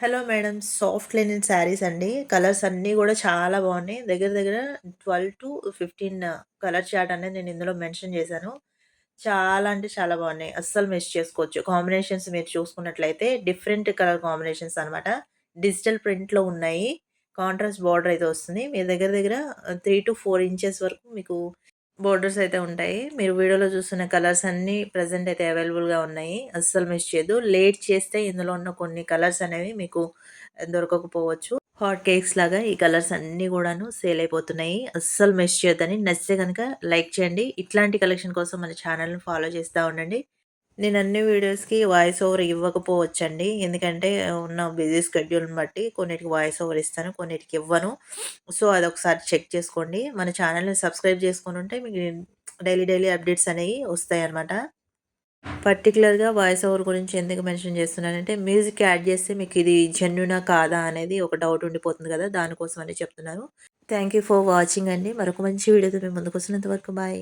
Hello madam. Soft Lenin saris అండి. Colours అన్నీ గూడా చాలా బాగున్నాయి. దగ్గర దగ్గర 12-15 కలర్ చార్ట్ అనేది నేను ఇందులో మెన్షన్ చేశాను. చాలా అంటే చాలా బాగున్నాయి. అస్సలు మిస్ చేసుకోవచ్చు. కాంబినేషన్స్ మీరు చూసుకున్నట్లయితే డిఫరెంట్ కలర్ కాంబినేషన్స్ అనమాట. డిజిటల్ ప్రింట్‌లో ఉన్నాయి. కాంట్రాస్ట్ బార్డర్ అయితే వస్తుంది. మీ దగ్గర దగ్గర 3-4 ఇంచెస్ వరకు మీకు బోర్డర్స్ అయితే ఉంటాయి. మీరు వీడియోలో చూస్తున్న కలర్స్ అన్నీ ప్రెజెంట్ అయితే అవైలబుల్‌గా ఉన్నాయి. అస్సలు మిస్ చేయొద్దు. లేట్ చేస్తే ఇందులో ఉన్న కొన్ని కలర్స్ అనేవి మీకు దొరకకపోవచ్చు. హాట్ కేక్స్ లాగా ఈ కలర్స్ అన్నీ గూడాను సేల్ అయిపోతున్నాయి. అస్సలు మిస్ చేయొద్దని. నచ్చితే గనక లైక్ చేయండి. ఇట్లాంటి కలెక్షన్ కోసం మన ఛానెల్‌ని ఫాలో చేస్తా ఉండండి. నేను అన్ని వీడియోస్‌కి వాయిస్ ఓవర్ ఇవ్వకపోవచ్చండి. ఎందుకంటే ఉన్న బిజీ స్కెడ్యూల్‌ని బట్టి కొన్నిటికి వాయిస్ ఓవర్ ఇస్తాను. కొన్నిటికి ఇవ్వను. సో, అదొకసారి చెక్ చేసుకోండి. మన ఛానెల్‌ని సబ్స్క్రైబ్ చేసుకొనుంటే మీకు డైలీ డైలీ అప్డేట్స్ అనేయి వస్తాయన్నమాట. పర్టిక్యులర్‌గా వాయిస్ ఓవర్ గురించి ఎందుకు మెన్షన్ చేస్తున్నానంటే మ్యూజిక్ యాడ్ చేస్తే మీకు ఇది జెన్యూనా కాదా అనేది ఒక డౌట్ ఉండిపోతుంది కదా! దానికోసం అని చెప్తున్నాను. థాంక్ యూ ఫర్ వాచింగ్ అండి. మరొక మంచి వీడియోతో మీ ముందుకొస్తున్నంత వరకు బాయ్.